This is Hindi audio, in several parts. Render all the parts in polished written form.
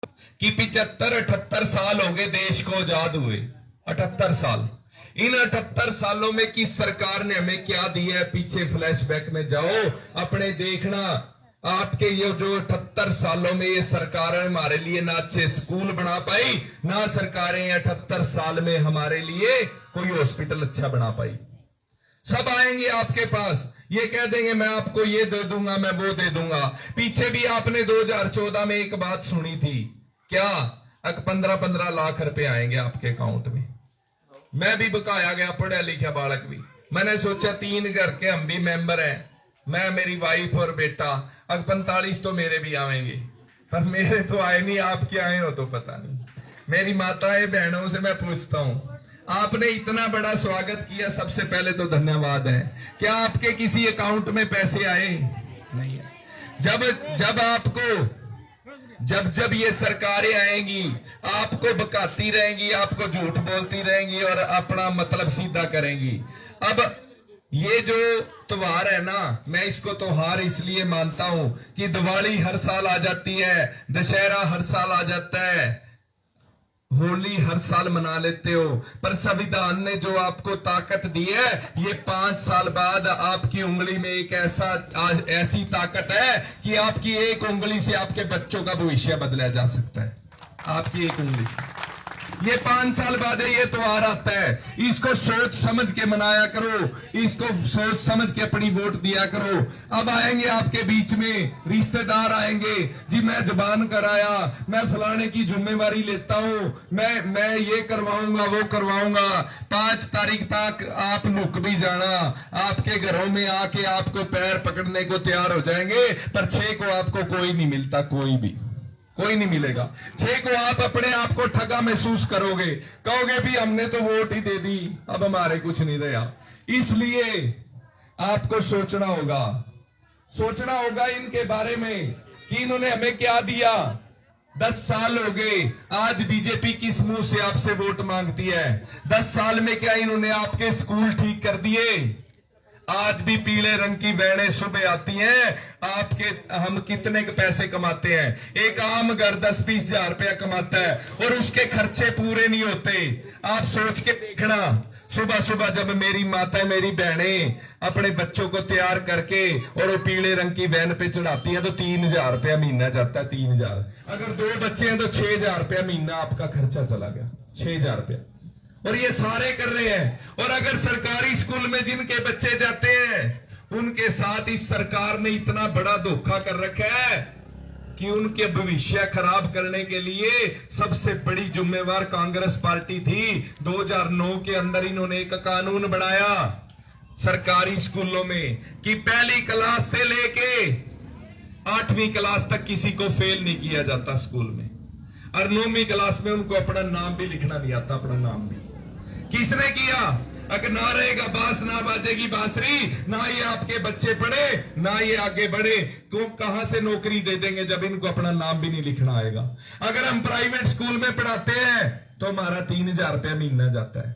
कि 75-78 साल हो गए देश को आजाद हुए। 78 साल। इन 78 सालों में किस सरकार ने हमें क्या दिया है? पीछे फ्लैशबैक में जाओ, अपने देखना। आपके ये जो 78 सालों में ये सरकारें हमारे लिए ना अच्छे स्कूल बना पाई, ना सरकारें 78 साल में हमारे लिए कोई हॉस्पिटल अच्छा बना पाई। सब आएंगे आपके पास, ये कह देंगे मैं आपको ये दे दूंगा, मैं वो दे दूंगा। पीछे भी आपने 2014 में एक बात सुनी थी, क्या 15-15 लाख रुपए आएंगे आपके अकाउंट में। मैं भी बकाया गया, पढ़ा लिखा बालक भी। मैंने सोचा 3 घर के हम भी मेंबर हैं, मैं, मेरी वाइफ और बेटा, अब 45 तो मेरे भी आएंगे, पर मेरे तो आए नहीं। आपके आए हो तो पता नहीं। मेरी माताएं बहनों से मैं पूछता हूं, आपने इतना बड़ा स्वागत किया, सबसे पहले तो धन्यवाद है। क्या आपके किसी अकाउंट में पैसे आए? नहीं है। जब आपको जब ये सरकारें आएंगी, आपको बकाती रहेंगी, आपको झूठ बोलती रहेंगी और अपना मतलब सीधा करेंगी। अब ये जो त्योहार है ना, मैं इसको त्योहार इसलिए मानता हूं कि दिवाली हर साल आ जाती है, दशहरा हर साल आ जाता है, होली हर साल मना लेते हो, पर संविधान ने जो आपको ताकत दी है, ये 5 साल बाद आपकी उंगली में एक ऐसी ताकत है कि आपकी एक उंगली से आपके बच्चों का भविष्य बदला जा सकता है। आपकी एक उंगली से ये 5 साल बाद ये त्योहार आता है। इसको सोच समझ के मनाया करो, इसको सोच समझ के अपनी वोट दिया करो। अब आएंगे आपके बीच में रिश्तेदार आएंगे, जी मैं जबान कराया, मैं फलाने की जिम्मेवारी लेता हूं, मैं ये करवाऊंगा, वो करवाऊंगा। 5 तारीख तक आप लुक भी जाना, आपके घरों में आके आपको पैर पकड़ने को तैयार हो जाएंगे, पर 6 को आपको कोई नहीं मिलता, कोई नहीं मिलेगा। 6 को आप अपने आप को ठगा महसूस करोगे, कहोगे भी हमने तो वोट ही दे दी, अब हमारे कुछ नहीं रहा। इसलिए आपको सोचना होगा इनके बारे में कि इन्होंने हमें क्या दिया। 10 साल हो गए, आज बीजेपी किस मुंह से आपसे वोट मांगती है? 10 साल में क्या इन्होंने आपके स्कूल ठीक कर दिए? आज भी पीले रंग की वैनें सुबह आती हैं। हम कितने पैसे कमाते हैं? एक आम घर 10-20 हजार रुपया कमाता है और उसके खर्चे पूरे नहीं होते। आप सोच के देखना, सुबह सुबह जब मेरी माता, मेरी बहनें अपने बच्चों को तैयार करके और वो पीले रंग की वैन पे चढ़ाती हैं, तो 3,000 रुपया महीना जाता है। 3,000, अगर 2 बच्चे हैं तो 6,000 रुपया महीना आपका खर्चा चला गया। 6,000 रुपया, और ये सारे कर रहे हैं। और अगर सरकारी स्कूल में जिनके बच्चे जाते हैं, उनके साथ इस सरकार ने इतना बड़ा धोखा कर रखा है कि उनके भविष्य खराब करने के लिए सबसे बड़ी जिम्मेवार कांग्रेस पार्टी थी। 2009 के अंदर इन्होंने एक कानून बनाया सरकारी स्कूलों में कि पहली क्लास से लेके 8वीं क्लास तक किसी को फेल नहीं किया जाता स्कूल में, और 9वीं क्लास में उनको अपना नाम भी लिखना नहीं आता। अपना नाम भी किसने किया? अगर ना रहेगा बांस, ना बाजेगी बांसुरी, ना ये आपके बच्चे पढ़े, ना ये आगे बढ़े, तो कहां से नौकरी दे देंगे जब इनको अपना नाम भी नहीं लिखना आएगा। अगर हम प्राइवेट स्कूल में पढ़ाते हैं तो हमारा 3,000 रुपया महीना जाता है।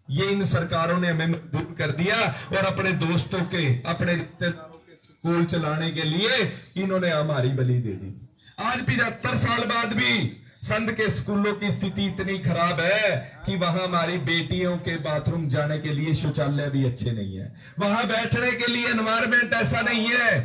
ये इन सरकारों ने हमें मजबूर कर दिया, और अपने दोस्तों के, अपने रिश्तेदारों के स्कूल चलाने के लिए इन्होंने हमारी बलि दे दी। आज 75 साल बाद भी संत के स्कूलों की स्थिति इतनी खराब है कि वहां हमारी बेटियों के बाथरूम जाने के लिए शौचालय भी अच्छे नहीं है, वहां बैठने के लिए एनवायरमेंट ऐसा नहीं है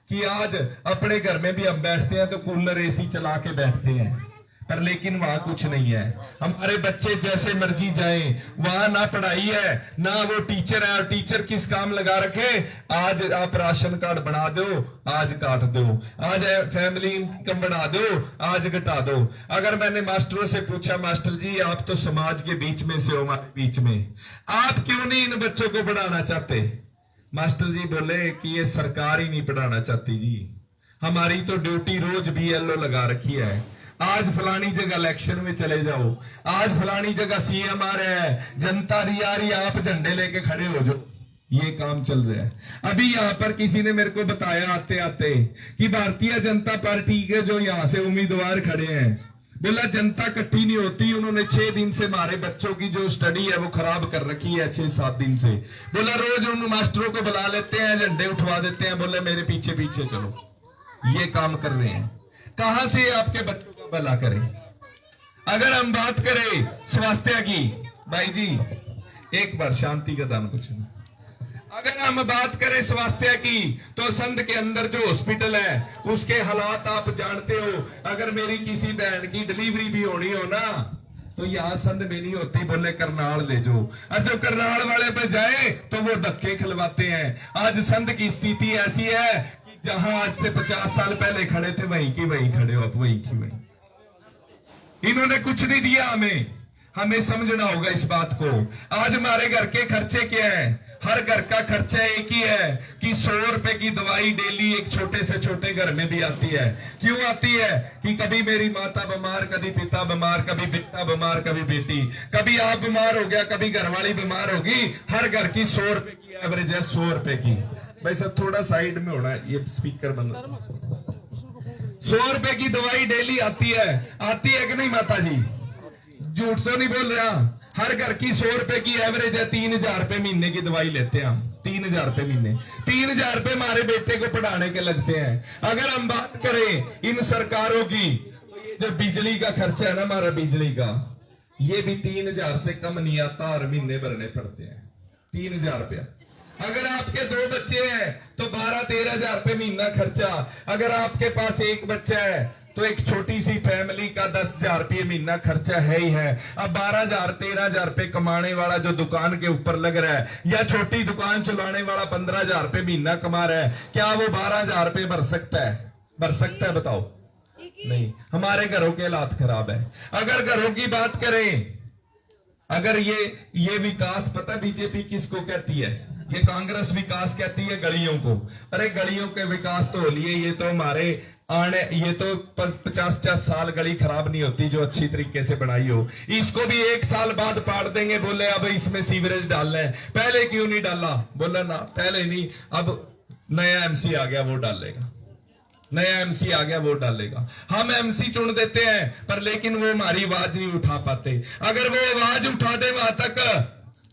कि आज अपने घर में भी हम बैठते हैं तो कूलर एसी चला के बैठते हैं, पर लेकिन वहां कुछ नहीं है। हमारे बच्चे जैसे मर्जी जाएं, वहां ना पढ़ाई है, ना वो टीचर है। और टीचर किस काम लगा रखे? आज आप राशन कार्ड बना दो, आज काट दो, आज फैमिली इनकम बढ़ा दो, आज घटा दो। अगर मैंने मास्टरों से पूछा, मास्टर जी आप तो समाज के बीच में से हो, हमारे बीच में, आप क्यों नहीं इन बच्चों को पढ़ाना चाहते? मास्टर जी बोले कि ये सरकार ही नहीं पढ़ाना चाहती जी, हमारी तो ड्यूटी रोज BLO लगा रखी है। आज फलानी जगह इलेक्शन में चले जाओ, आज फलानी जगह CM आ रहे हैं, जनता रिया रही, आप झंडे लेके खड़े हो जाओ, ये काम चल रहा है। अभी यहां पर किसी ने मेरे को बताया आते आते कि भारतीय जनता पार्टी के जो यहां से उम्मीदवार खड़े हैं, बोला जनता इकट्ठी नहीं होती, उन्होंने 6 दिन से हमारे बच्चों की जो स्टडी है वो खराब कर रखी है। 6-7 दिन से बोला रोज उन मास्टरों को बुला लेते हैं, झंडे उठवा देते हैं, बोले मेरे पीछे पीछे चलो। ये काम कर रहे हैं। कहां से आपके बच्चों का भला करे। अगर हम बात करें स्वास्थ्य की, भाई जी एक बार शांति का दान कुछ नहीं। अगर हम बात करें स्वास्थ्य की तो संध के अंदर जो हॉस्पिटल है उसके हालात आप जानते हो। अगर मेरी किसी बहन की डिलीवरी भी होनी हो ना तो यहाँ संध में नहीं होती, बोले करनाल ले जाओ, और जो करनाल वाले पे जाए तो वो धक्के खिलवाते हैं। आज संध की स्थिति ऐसी है कि जहां आज से 50 साल पहले खड़े थे वहीं की वहीं खड़े हो, आप वहीं की वहीं। इन्होंने कुछ नहीं दिया हमें समझना होगा इस बात को। आज हमारे घर के खर्चे क्या है? हर घर का खर्चा एक ही है कि 100 रुपए की दवाई डेली एक छोटे से छोटे घर में भी आती है। क्यों आती है? कि कभी मेरी माता बीमार, कभी पिता बीमार, कभी बेटा बीमार, कभी बेटी, कभी आप बीमार हो गया, कभी घरवाली बीमार होगी। हर घर की 100 रुपए की एवरेज है, 100 रुपए की। भाई सब थोड़ा साइड में होना है, ये स्पीकर बंद। 100 रुपए की दवाई डेली आती है कि नहीं माता जी? झूठ तो नहीं बोल रहा। हर घर की 100 रुपए की एवरेज है, 3000 रुपए महीने की दवाई लेते हैं हम। 3000 रुपए महीने, 3000 रुपए हमारे बेटे को पढ़ाने के लगते हैं। अगर हम बात करें इन सरकारों की, जो बिजली का खर्चा है ना हमारा बिजली का, ये भी 3000 से कम नहीं आता, हर महीने भरने पड़ते हैं 3000 रुपया। अगर आपके 2 बच्चे हैं तो 12-13 हजार रुपए महीना खर्चा। अगर आपके पास एक बच्चा है तो एक छोटी सी फैमिली का 10,000 रुपये महीना खर्चा है ही है। अब 12,000-13,000 रुपए कमाने वाला जो दुकान के ऊपर लग रहा है, या छोटी दुकान चलाने वाला 15,000 रुपए महीना कमा रहा है, क्या वो 12,000 रुपए भर सकता है? भर सकता है? बताओ। नहीं। हमारे घरों के हालात खराब है। अगर घरों की बात करें, अगर ये विकास पता बीजेपी किसको कहती है? ये कांग्रेस विकास कहती है गलियों को। अरे गलियों के विकास तो हो लिए, ये तो हमारे ये तो 50-50 साल गली खराब नहीं होती जो अच्छी तरीके से बनाई हो। इसको भी 1 साल बाद पाड़ देंगे, बोले अब इसमें सीवरेज डालना है। पहले क्यों नहीं डाला? बोला ना पहले नहीं, अब नया एमसी आ गया वो डालेगा, नया एमसी आ गया वो डालेगा। हम एमसी चुन देते हैं पर लेकिन वो हमारी आवाज नहीं उठा पाते। अगर वो आवाज उठा दे वहां तक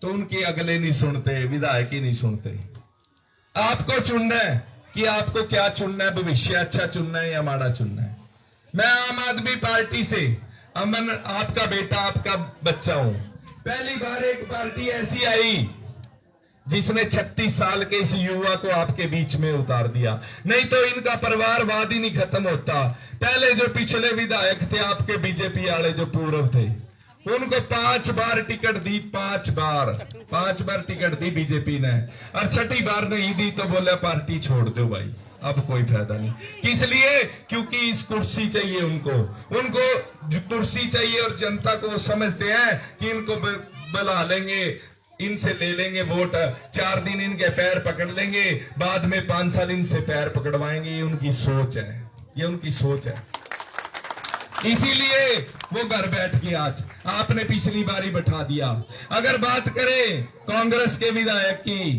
तो उनके अगले नहीं सुनते, विधायक ही नहीं सुनते। आपको चुनना है कि आपको क्या चुनना है, भविष्य अच्छा चुनना है या माड़ा चुनना है। मैं आम आदमी पार्टी से अमन आपका बेटा, आपका बच्चा हूं। पहली बार एक पार्टी ऐसी आई जिसने 36 साल के इस युवा को आपके बीच में उतार दिया। नहीं तो इनका परिवारवाद ही नहीं खत्म होता। पहले जो पिछले विधायक थे आपके बीजेपी वाले जो पूर्व थे, उनको 5 बार टिकट दी, 5 बार टिकट दी बीजेपी ने, और 6ठी बार नहीं दी तो बोला पार्टी छोड़ दो भाई, अब कोई फायदा नहीं। किस लिए? क्योंकि इस कुर्सी चाहिए उनको कुर्सी चाहिए, और जनता को वो समझते हैं कि इनको बुला लेंगे, इनसे ले लेंगे वोट, 4 दिन इनके पैर पकड़ लेंगे, बाद में 5 साल इनसे पैर पकड़वाएंगे। ये उनकी सोच है, ये उनकी सोच है। इसीलिए वो घर बैठ के आज आपने पिछली बारी बैठा दिया। अगर बात करें कांग्रेस के विधायक की,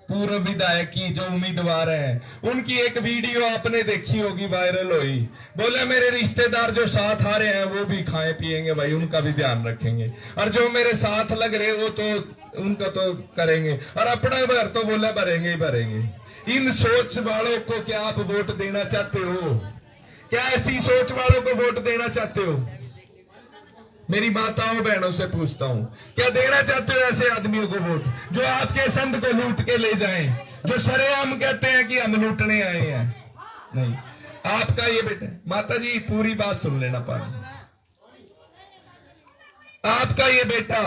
पूर्व विधायक की जो उम्मीदवार है, उनकी एक वीडियो आपने देखी होगी, वायरल हुई। बोले मेरे रिश्तेदार जो साथ आ रहे हैं वो भी खाए पिएंगे भाई, उनका भी ध्यान रखेंगे, और जो मेरे साथ लग रहे वो तो उनका तो करेंगे, और अपना भर तो बोला भरेंगे ही भरेंगे। इन सोच वालों को क्या आप वोट देना चाहते हो? क्या ऐसी सोच वालों को वोट देना चाहते हो? मेरी माताओं बहनों से पूछता हूं, क्या देना चाहते हो ऐसे आदमियों को वोट जो आपके संत को लूट के ले जाएं, जो सरेआम कहते हैं कि हम लूटने आए हैं? नहीं। आपका ये बेटा, माता जी पूरी बात सुन लेना पानी। आपका ये बेटा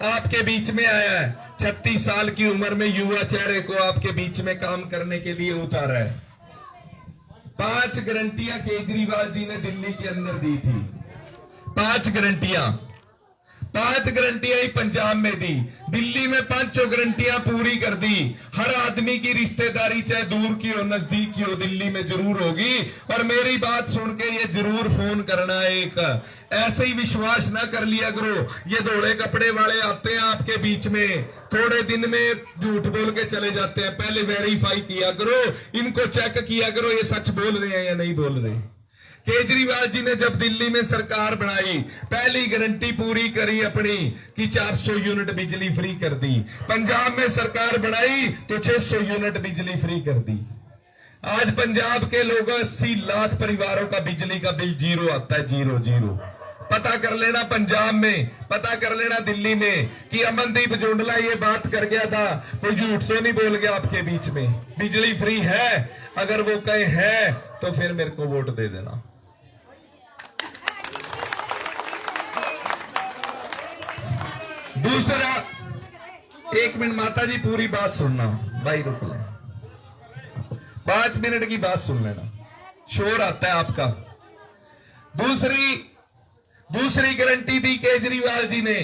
आपके बीच में आया है, 36 साल की उम्र में युवा चेहरे को आपके बीच में काम करने के लिए उतारा है। 5 गारंटियां केजरीवाल जी ने दिल्ली के अंदर दी थी। 5 गारंटियां ही पंजाब में दी, दिल्ली में 5 गारंटियां पूरी कर दी। हर आदमी की रिश्तेदारी चाहे दूर की हो नजदीक की हो, दिल्ली में जरूर होगी। और मेरी बात सुन के ये जरूर फोन करना, एक ऐसे ही विश्वास ना कर लिया करो। ये धोड़े कपड़े वाले आते हैं आपके बीच में, थोड़े दिन में झूठ बोल के चले जाते हैं। पहले वेरीफाई किया करो, इनको चेक किया करो ये सच बोल रहे हैं या नहीं बोल रहे। केजरीवाल जी ने जब दिल्ली में सरकार बनाई, पहली गारंटी पूरी करी अपनी कि 400 यूनिट बिजली फ्री कर दी। पंजाब में सरकार बनाई तो 600 यूनिट बिजली फ्री कर दी। आज पंजाब के लोगों 80 लाख परिवारों का बिजली का बिल जीरो आता है, जीरो जीरो। पता कर लेना पंजाब में, पता कर लेना दिल्ली में कि अमनदीप जुंडला ये बात कर गया था, कोई झूठ तो नहीं बोल गया आपके बीच में। बिजली फ्री है, अगर वो कहे है तो फिर मेरे को वोट दे देना। दूसरा, 1 मिनट माता जी पूरी बात सुनना, भाई रुक ले, 5 मिनट की बात सुन लेना, शोर आता है आपका। दूसरी गारंटी दी केजरीवाल जी ने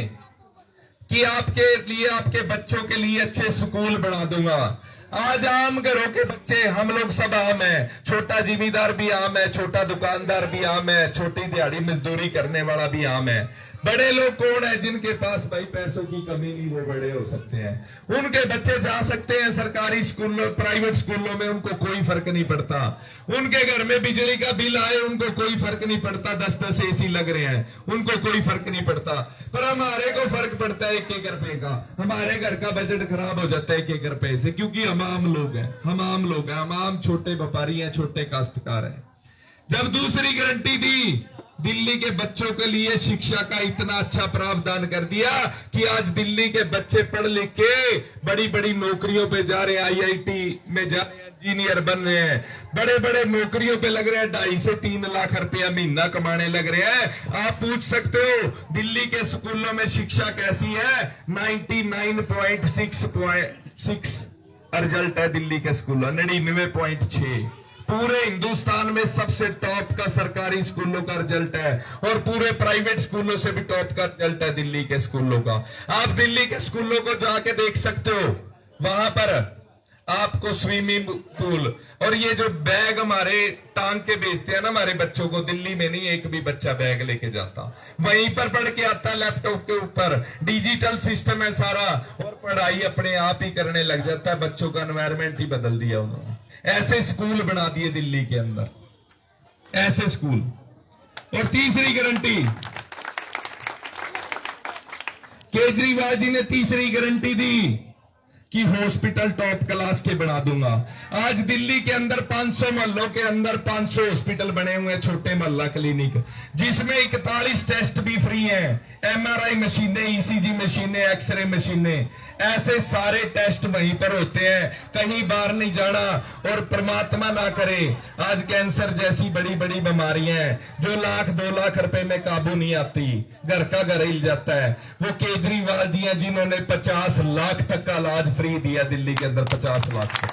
कि आपके लिए, आपके बच्चों के लिए अच्छे स्कूल बना दूंगा। आज आम घरों के बच्चे, हम लोग सब आम है, छोटा जिमीदार भी आम है, छोटा दुकानदार भी आम है, छोटी दिहाड़ी मजदूरी करने वाला भी आम है। बड़े लोग कौन है जिनके पास भाई पैसों की कमी नहीं, वो बड़े हो सकते हैं। उनके बच्चे जा सकते हैं सरकारी स्कूलों, प्राइवेट स्कूलों में, उनको कोई फर्क नहीं पड़ता। उनके घर में बिजली का बिल आए, उनको कोई फर्क नहीं पड़ता। 10-10 एसी लग रहे हैं, उनको कोई फर्क नहीं पड़ता। पर हमारे को फर्क पड़ता है 1-1 रुपए का। हमारे घर का बजट खराब हो जाता है 1-1 रुपए से, क्योंकि हम आम लोग हैं, हम आम छोटे व्यापारी हैं, छोटे काश्तकार हैं। जब दूसरी गारंटी दी, दिल्ली के बच्चों के लिए शिक्षा का इतना अच्छा प्रावधान कर दिया कि आज दिल्ली के बच्चे पढ़ लिख के बड़ी बड़ी नौकरियों पे जा रहे हैं, आईआईटी में जा रहे हैं, इंजीनियर बन रहे हैं, बड़े बड़े नौकरियों पे लग रहे हैं, 2.5 से 3 लाख रुपया महीना कमाने लग रहे हैं। आप पूछ सकते हो दिल्ली के स्कूलों में शिक्षा कैसी है? 99.6 रिजल्ट है दिल्ली के स्कूलों, 99.6। पूरे हिंदुस्तान में सबसे टॉप का सरकारी स्कूलों का रिजल्ट है, और पूरे प्राइवेट स्कूलों से भी टॉप का रिजल्ट है दिल्ली के स्कूलों का। आप दिल्ली के स्कूलों को जाके देख सकते हो, वहां पर आपको स्विमिंग पूल और ये जो बैग हमारे टांग के बेचते हैं ना हमारे बच्चों को, दिल्ली में नहीं एक भी बच्चा बैग लेके जाता, वहीं पर पढ़ के आता लैपटॉप के ऊपर। डिजिटल सिस्टम है सारा, और पढ़ाई अपने आप ही करने लग जाता है। बच्चों का एनवायरमेंट ही बदल दिया उन्होंने। ऐसे स्कूल बना दिए दिल्ली के अंदर, ऐसे स्कूल। और तीसरी गारंटी, केजरीवाल जी ने तीसरी गारंटी दी कि हॉस्पिटल टॉप क्लास के बना दूंगा। आज दिल्ली के अंदर 500 मोहल्लों के अंदर 500 हॉस्पिटल बने हुए हैं, छोटे मोहल्ला क्लिनिक, जिसमें 41 टेस्ट भी फ्री हैं। एमआरआई मशीनें, ईसीजी मशीनें, एक्सरे मशीनें, ऐसे सारे टेस्ट वहीं पर होते हैं, कहीं बाहर नहीं जाना। और परमात्मा ना करे आज कैंसर जैसी बड़ी बड़ी बीमारियां जो 1-2 लाख रुपए में काबू नहीं आती, घर का घर हिल जाता है, वो केजरीवाल जी हैं जिन्होंने 50 लाख तक का इलाज फ्री दिया दिल्ली के अंदर, 50 लाख तक।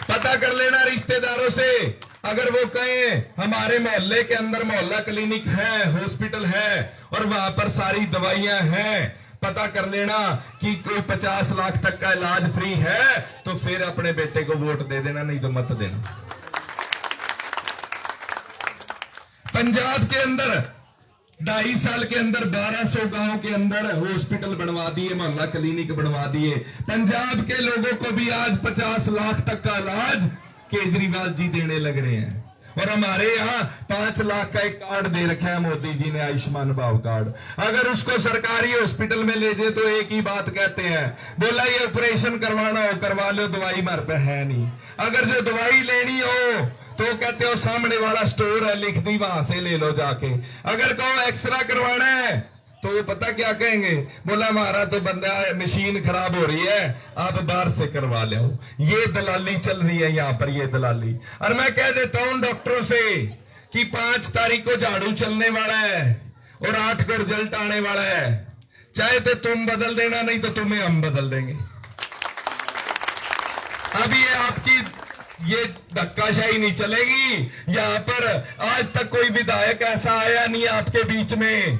पता कर लेना रिश्तेदारों से, अगर वो कहें हमारे मोहल्ले के अंदर मोहल्ला क्लिनिक है, हॉस्पिटल है, और वहां पर सारी दवाइयां हैं, पता कर लेना कि कोई 50 लाख तक का इलाज फ्री है, तो फिर अपने बेटे को वोट दे देना, नहीं तो मत देना। पंजाब के अंदर 2.5 साल के अंदर 1200 गांव के अंदर हॉस्पिटल बनवा दिए, मोहल्ला क्लिनिक बनवा दिए। पंजाब के लोगों को भी आज 50 लाख तक का इलाज केजरीवाल जी देने लग रहे हैं। और हमारे यहाँ 5 लाख का एक कार्ड दे रखा है मोदी जी ने, आयुष्मान भाव कार्ड। अगर उसको सरकारी हॉस्पिटल में ले जाए तो एक ही बात कहते हैं, बोला ये ऑपरेशन करवाना हो करवा लो, दवाई हमारे पे है नहीं। अगर जो दवाई लेनी हो तो कहते हो सामने वाला स्टोर है, लिख दी, वहां से ले लो जाके। अगर कहो एक्सरा करवाना है तो वो पता क्या कहेंगे, बोला हमारा तो बंदा मशीन खराब हो रही है, आप बाहर से करवा लो। ये दलाली चल रही है यहाँ पर, ये दलाली। और मैं कह देता हूं डॉक्टरों से कि 5 तारीख को झाड़ू चलने वाला है और 8 को रिजल्ट आने वाला है, चाहे तो तुम बदल देना, नहीं तो तुम्हें हम बदल देंगे। अब ये आपकी ये धक्काशाही नहीं चलेगी यहाँ पर। आज तक कोई विधायक ऐसा आया नहीं आपके बीच में,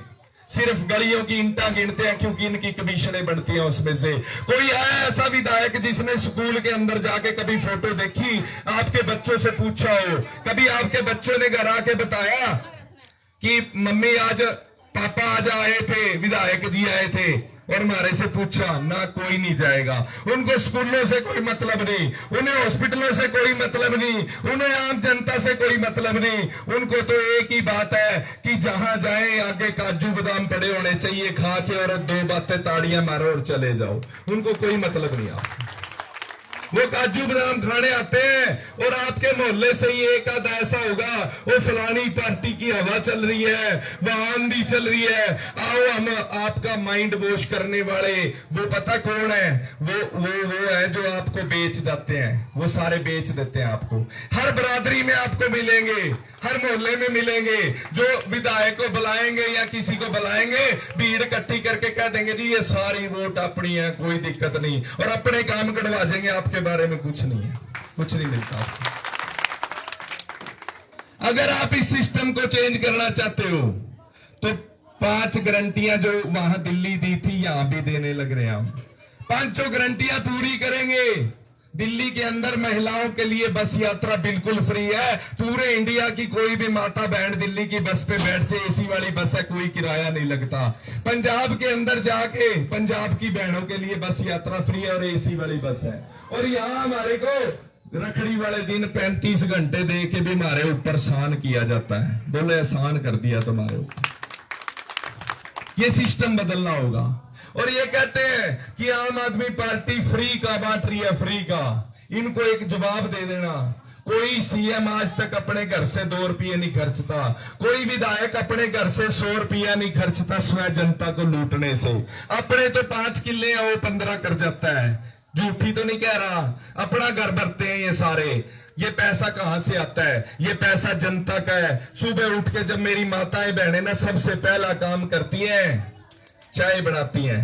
सिर्फ गलियों की ईंटा गिनते हैं क्योंकि इनकी कमीशनें बनती हैं उसमें से। कोई आया ऐसा विधायक जिसने स्कूल के अंदर जाके कभी फोटो देखी, आपके बच्चों से पूछा हो, कभी आपके बच्चों ने घर आके बताया कि मम्मी आज पापा आज आए थे, विधायक जी आए थे, और हमारे से पूछा? ना, कोई नहीं जाएगा। उनको स्कूलों से कोई मतलब नहीं, उन्हें हॉस्पिटलों से कोई मतलब नहीं, उन्हें आम जनता से कोई मतलब नहीं। उनको तो एक ही बात है कि जहां जाए आगे काजू बादाम पड़े होने चाहिए, खा के और 2 बातें ताड़ियां मारो और चले जाओ। उनको कोई मतलब नहीं आपसे, वो काजू बादाम खाने आते हैं और आपके मोहल्ले से ही एक आधा ऐसा होगा, वो फलानी पार्टी की हवा चल रही है, वहां आंधी चल रही है, आओ हम आपका माइंड वॉश करने वाले। वो पता कौन है? वो है जो आपको बेच जाते हैं, वो सारे बेच देते हैं आपको। हर बरादरी में आपको मिलेंगे, हर मोहल्ले में मिलेंगे, जो विधायक को बुलाएंगे या किसी को बुलाएंगे, भीड़ इकट्ठी करके कह देंगे जी ये सारी वोट अपनी है, कोई दिक्कत नहीं, और अपने काम कढ़वा देंगे, आपके बारे में कुछ नहीं है, कुछ नहीं मिलता आपको। अगर आप इस सिस्टम को चेंज करना चाहते हो तो 5 गारंटियां जो वहां दिल्ली दी थी यहां भी देने लग रहे हैं हम। 5 गारंटियां पूरी करेंगे। दिल्ली के अंदर महिलाओं के लिए बस यात्रा बिल्कुल फ्री है। पूरे इंडिया की कोई भी माता बहन दिल्ली की बस पे बैठ जाए, एसी वाली बस है, कोई किराया नहीं लगता। पंजाब के अंदर जाके पंजाब की बहनों के लिए बस यात्रा फ्री है और एसी वाली बस है। और यहां हमारे को रखड़ी वाले दिन 35 घंटे दे के भी हमारे ऊपर एहसान किया जाता है। बोले एहसान कर दिया तुम्हारे ऊपर। ये सिस्टम बदलना होगा। और ये कहते हैं कि आम आदमी पार्टी फ्री का बांट रही है, फ्री का। इनको एक जवाब दे देना, कोई सीएम आज तक अपने घर से 2 रुपये नहीं खर्चता, कोई विधायक अपने घर से 100 रुपया नहीं खर्चता स्वयं जनता को लूटने से। अपने तो 5 किले हैं, वो 15 कर जाता है। झूठी तो नहीं कह रहा, अपना घर भरते हैं ये सारे। ये पैसा कहां से आता है? ये पैसा जनता का है। सुबह उठ के जब मेरी माताएं बहनें ना सबसे पहला काम करती हैं, चाय बनाती हैं,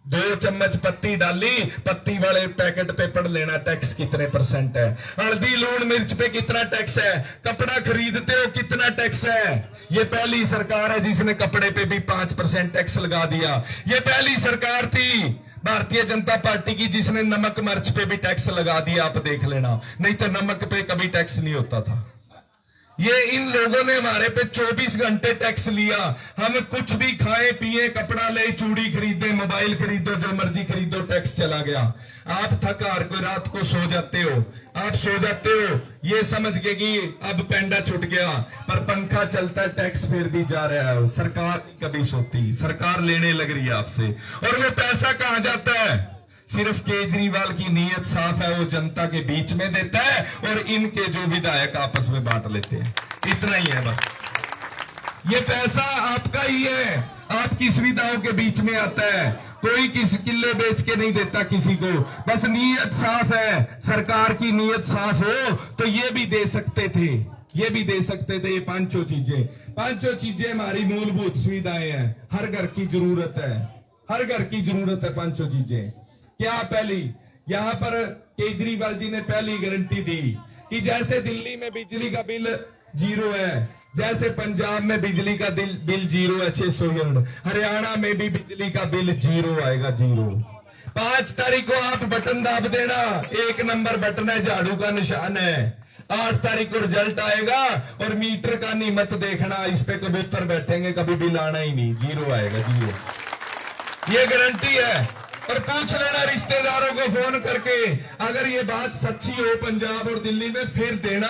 2 चम्मच पत्ती डाली, पत्ती वाले पैकेट पे पढ़ लेना टैक्स कितने % है, हल्दी लून मिर्च पे कितना टैक्स है, कपड़ा खरीदते हो कितना टैक्स है। ये पहली सरकार है जिसने कपड़े पे भी 5% टैक्स लगा दिया। ये पहली सरकार थी भारतीय जनता पार्टी की जिसने नमक मिर्च पे भी टैक्स लगा दिया। आप देख लेना, नहीं तो नमक पे कभी टैक्स नहीं होता था। ये इन लोगों ने हमारे पे 24 घंटे टैक्स लिया। हम कुछ भी खाए पिए, कपड़ा ले, चूड़ी खरीदे, मोबाइल खरीदो, जो मर्जी खरीदो, टैक्स चला गया। आप थक हार को रात को सो जाते हो, आप सो जाते हो ये समझ के कि अब पेंडा छूट गया, पर पंखा चलता है, टैक्स फिर भी जा रहा है। सरकार कभी सोती, सरकार लेने लग रही है आपसे। और वो पैसा कहां जाता है? सिर्फ केजरीवाल की नीयत साफ है, वो जनता के बीच में देता है और इनके जो विधायक आपस में बांट लेते हैं। इतना ही है बस। ये पैसा आपका ही है, आपकी सुविधाओं के बीच में आता है। कोई किसी किले बेच के नहीं देता किसी को, बस नीयत साफ है। सरकार की नीयत साफ हो तो ये भी दे सकते थे, ये भी दे सकते थे। ये 5 चीजें हमारी मूलभूत सुविधाएं हैं, हर घर की जरूरत है, हर घर की जरूरत है। 5 चीजें क्या? पहली, यहां पर केजरीवाल जी ने पहली गारंटी दी कि जैसे दिल्ली में बिजली का बिल 0 है, जैसे पंजाब में बिजली का बिल 0 है 600 यूनिट, हरियाणा में भी बिजली का बिल 0 आएगा, 0। 5 तारीख को आप बटन दाब देना, 1 नंबर बटन है, झाड़ू का निशान है। 8 तारीख को रिजल्ट आएगा और मीटर का नहीं मत देखना, इस पे कबूतर बैठेंगे, कभी बिल आना ही नहीं, 0 आएगा, 0। ये गारंटी है। और पूछ लेना रिश्तेदारों को फोन करके, अगर ये बात सच्ची हो पंजाब और दिल्ली में, फिर देना,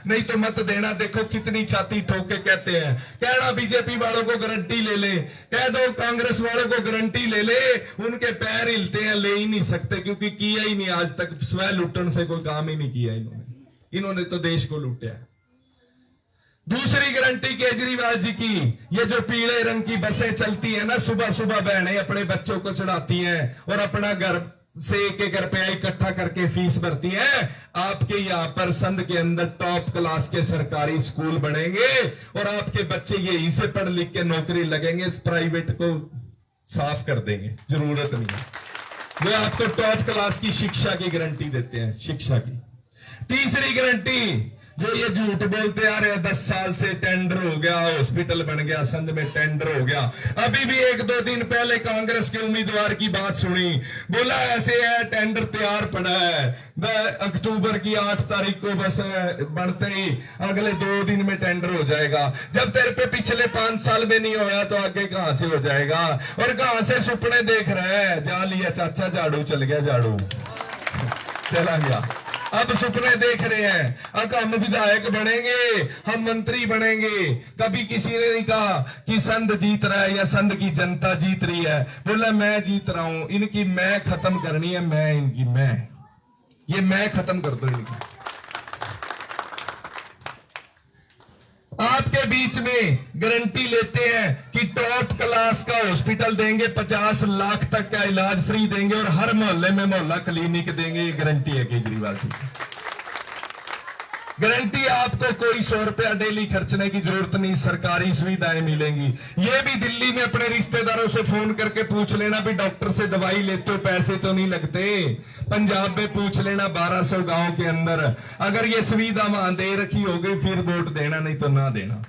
नहीं तो मत देना। देखो कितनी छाती ठोक के कहते हैं। कहना बीजेपी वालों को गारंटी ले ले, कह दो कांग्रेस वालों को गारंटी ले ले, उनके पैर हिलते हैं, ले ही नहीं सकते, क्योंकि किया ही नहीं आज तक। स्वयं लुटन से कोई काम ही नहीं किया इन्होंने तो देश को लूटा। दूसरी गारंटी केजरीवाल जी की, ये जो पीले रंग की बसें चलती है ना, सुबह सुबह बहनें अपने बच्चों को चढ़ाती हैं और अपना घर से 1 रुपया इकट्ठा करके फीस भरती हैं। आपके यहाँ पर संध के अंदर टॉप क्लास के सरकारी स्कूल बनेंगे और आपके बच्चे यहीं से पढ़ लिख के नौकरी लगेंगे, इस प्राइवेट को साफ कर देंगे, जरूरत नहीं है। वो आपको टॉप क्लास की शिक्षा की गारंटी देते हैं, शिक्षा की। तीसरी गारंटी, जो ये झूठ बोलते आ रहे हैं 10 साल से, टेंडर हो गया, हॉस्पिटल बन गया, संध में टेंडर हो गया। अभी भी 1-2 दिन पहले कांग्रेस के उम्मीदवार की बात सुनी, बोला ऐसे है, टेंडर तैयार पड़ा है, अक्टूबर की 8 तारीख को बस बनते ही अगले 2 दिन में टेंडर हो जाएगा। जब तेरे पे पिछले 5 साल में नहीं होया तो आगे कहां से हो जाएगा? और कहां से सुपने देख रहे हैं? जा लिया चाचा झाड़ू, चल गया झाड़ू, चला गया। अब सुपने देख रहे हैं, अब हम विधायक बनेंगे, हम मंत्री बनेंगे। कभी किसी ने नहीं कहा कि संध जीत रहा है या संध की जनता जीत रही है। बोला मैं जीत रहा हूं, इनकी मैं खत्म करनी है, मैं इनकी मैं। ये मैं खत्म कर दूं इनकी। आपके बीच में गारंटी लेते हैं कि टॉप क्लास का हॉस्पिटल देंगे, 50 लाख तक का इलाज फ्री देंगे और हर मोहल्ले में मोहल्ला क्लिनिक देंगे। ये गारंटी है केजरीवाल जी की। गारंटी आपको कोई 100 रुपया डेली खर्चने की जरूरत नहीं, सरकारी सुविधाएं मिलेंगी। ये भी दिल्ली में अपने रिश्तेदारों से फोन करके पूछ लेना भी डॉक्टर से दवाई लेते हो पैसे तो नहीं लगते। पंजाब में पूछ लेना 1200 गांव के अंदर। अगर ये सुविधा वहां दे रखी होगी फिर वोट देना, नहीं तो ना देना।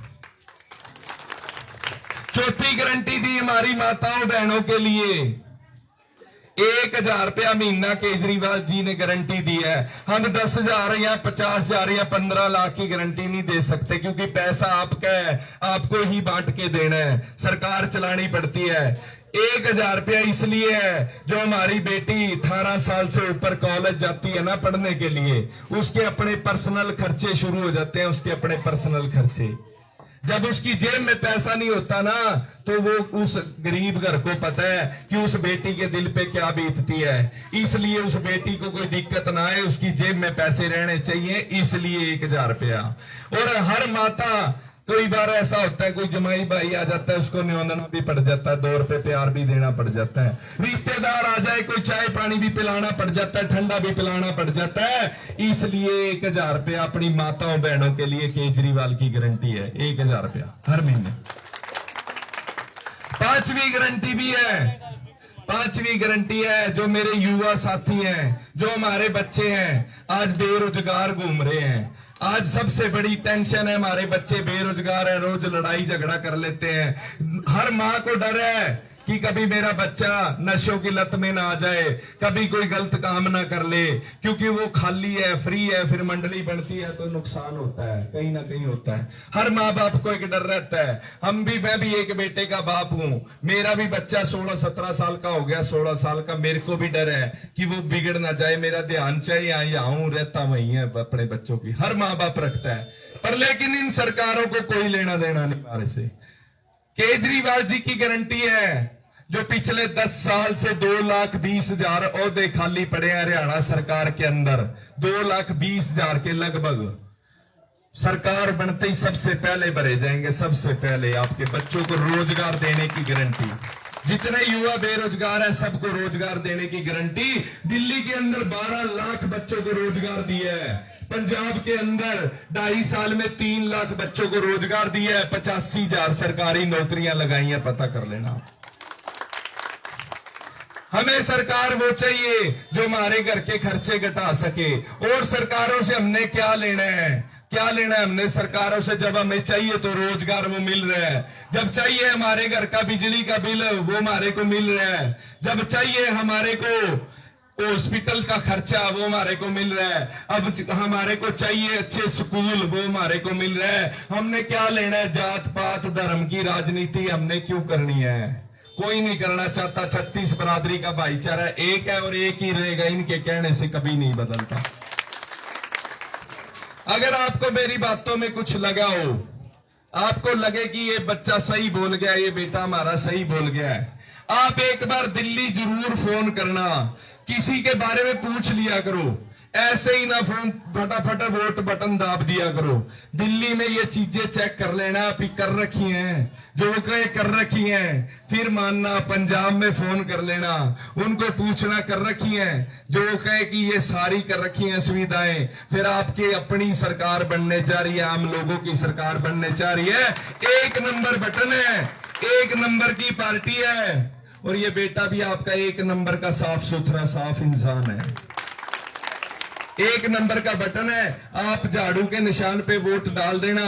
चौथी गारंटी दी हमारी माताओं बहनों के लिए, 1000 रुपया महीना केजरीवाल जी ने गारंटी दी है। हम 10,000 या 50,000 या 15 लाख की गारंटी नहीं दे सकते, क्योंकि पैसा आपका है, आपको ही बांट के देना है, सरकार चलानी पड़ती है। 1000 रुपया इसलिए है जो हमारी बेटी 18 साल से ऊपर कॉलेज जाती है ना पढ़ने के लिए, उसके अपने पर्सनल खर्चे शुरू हो जाते हैं, उसके अपने पर्सनल खर्चे। जब उसकी जेब में पैसा नहीं होता ना, तो वो उस गरीब घर को पता है कि उस बेटी के दिल पे क्या बीतती है। इसलिए उस बेटी को कोई दिक्कत ना आए, उसकी जेब में पैसे रहने चाहिए, इसलिए 1000 रुपया। और हर माता, कई बार ऐसा होता है कोई जमाई भाई आ जाता है, उसको न्योंदना भी पड़ जाता है, 2 रुपए प्यार भी देना पड़ जाता है। रिश्तेदार आ जाए, कोई चाय पानी भी पिलाना पड़ जाता है, ठंडा भी पिलाना पड़ जाता है। इसलिए 1000 रुपया अपनी माताओं बहनों के लिए केजरीवाल की गारंटी है, 1000 रुपया हर महीने। पांचवी गारंटी भी है, पांचवी गारंटी है जो मेरे युवा साथी हैं, जो हमारे बच्चे हैं, आज बेरोजगार घूम रहे हैं। आज सबसे बड़ी टेंशन है, हमारे बच्चे बेरोजगार है, रोज लड़ाई झगड़ा कर लेते हैं। हर माँ को डर है कि कभी मेरा बच्चा नशों की लत में ना आ जाए, कभी कोई गलत काम ना कर ले, क्योंकि वो खाली है, फ्री है, फिर मंडली बनती है तो नुकसान होता है, कहीं ना कहीं होता है। हर माँ बाप को एक डर रहता है। मैं भी एक बेटे का बाप हूं, मेरा भी बच्चा 16-17 साल का हो गया, 16 साल का। मेरे को भी डर है कि वो बिगड़ ना जाए, मेरा ध्यान चाहे यहाँ रहता वही है अपने बच्चों की, हर माँ बाप रखता है। पर लेकिन इन सरकारों को कोई लेना देना नहीं हमारे से। केजरीवाल जी की गारंटी है, जो पिछले 10 साल से 2,20,000 ओहदे खाली पड़े हैं हरियाणा सरकार के अंदर, 2,20,000 के लगभग, सरकार बनते ही सबसे पहले भरे जाएंगे। सबसे पहले आपके बच्चों को रोजगार देने की गारंटी। जितने युवा बेरोजगार हैं सबको रोजगार देने की गारंटी। दिल्ली के अंदर 12 लाख बच्चों को रोजगार दिया है। पंजाब के अंदर 2.5 साल में 3 लाख बच्चों को रोजगार दिया है। 85,000 सरकारी नौकरियां लगाई हैं, पता कर लेना। हमें सरकार वो चाहिए जो हमारे घर के खर्चे घटा सके। और सरकारों से हमने क्या लेना है? क्या लेना है हमने सरकारों से? जब हमें चाहिए तो रोजगार वो मिल रहा है, जब चाहिए हमारे घर का बिजली का बिल वो हमारे को मिल रहा है, जब चाहिए हमारे को हॉस्पिटल का खर्चा वो हमारे को मिल रहा है, अब हमारे को चाहिए अच्छे स्कूल वो हमारे को मिल रहा है। हमने क्या लेना है? जात पात धर्म की राजनीति हमने क्यों करनी है? कोई नहीं करना चाहता। 36 बरादरी का भाईचारा एक है और एक ही रहेगा, इनके कहने से कभी नहीं बदलता। अगर आपको मेरी बातों में कुछ लगा हो, आपको लगे कि ये बच्चा सही बोल गया, ये बेटा हमारा सही बोल गया है, आप एक बार दिल्ली जरूर फोन करना, किसी के बारे में पूछ लिया करो। ऐसे ही ना फोन फटाफट वोट बटन दाब दिया करो। दिल्ली में ये चीजें चेक कर लेना, आप कर रखी हैं, जो वो कहे कर रखी हैं, फिर मानना। पंजाब में फोन कर लेना, उनको पूछना कर रखी हैं, जो वो कहे कि ये सारी कर रखी हैं सुविधाएं, फिर आपकी अपनी सरकार बनने जा रही है, आम लोगों की सरकार बनने जा रही है। 1 नंबर बटन है, 1 नंबर की पार्टी है, और ये बेटा भी आपका 1 नंबर का साफ सुथरा साफ इंसान है। 1 नंबर का बटन है, आप झाड़ू के निशान पे वोट डाल देना।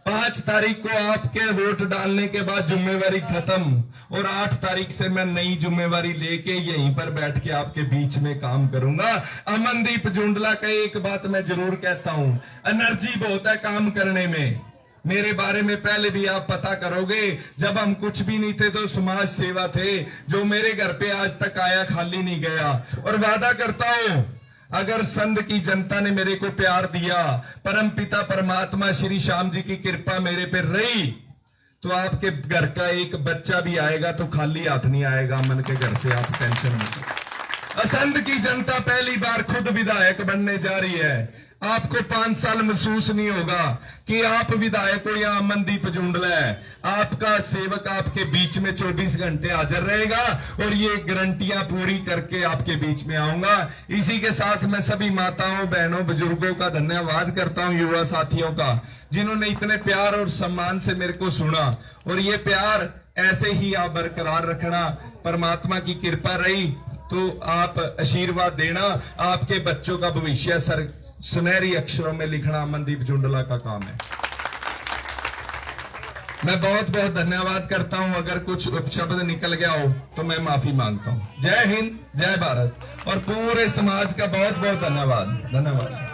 5 तारीख को आपके वोट डालने के बाद जिम्मेवारी खत्म, और 8 तारीख से मैं नई जिम्मेवारी लेके यहीं पर बैठ के आपके बीच में काम करूंगा। अमनदीप जुंडला का एक बात मैं जरूर कहता हूं, एनर्जी बहुत है काम करने में। मेरे बारे में पहले भी आप पता करोगे, जब हम कुछ भी नहीं थे तो समाज सेवा थे। जो मेरे घर पे आज तक आया खाली नहीं गया। और वादा करता हूं, अगर संघ की जनता ने मेरे को प्यार दिया, परम पिता परमात्मा श्री श्याम जी की कृपा मेरे पे रही, तो आपके घर का एक बच्चा भी आएगा तो खाली हाथ नहीं आएगा। मन के घर से आप टेंशन मत। असंध की जनता पहली बार खुद विधायक बनने जा रही है। आपको 5 साल महसूस नहीं होगा कि आप विधायक हो या अमनदीप जुंडला है। आपका सेवक आपके बीच में 24 घंटे हाजिर रहेगा और ये गारंटियां पूरी करके आपके बीच में आऊंगा। इसी के साथ मैं सभी माताओं, बहनों, बुजुर्गों का धन्यवाद करता हूं, युवा साथियों का, जिन्होंने इतने प्यार और सम्मान से मेरे को सुना। और ये प्यार ऐसे ही आप बरकरार रखना। परमात्मा की कृपा रही तो आप आशीर्वाद देना। आपके बच्चों का भविष्य सुनहरी अक्षरों में लिखना अमनदीप जुंडला का काम है। मैं बहुत बहुत धन्यवाद करता हूं। अगर कुछ उपशब्द निकल गया हो तो मैं माफी मांगता हूं। जय हिंद, जय भारत और पूरे समाज का बहुत बहुत धन्यवाद।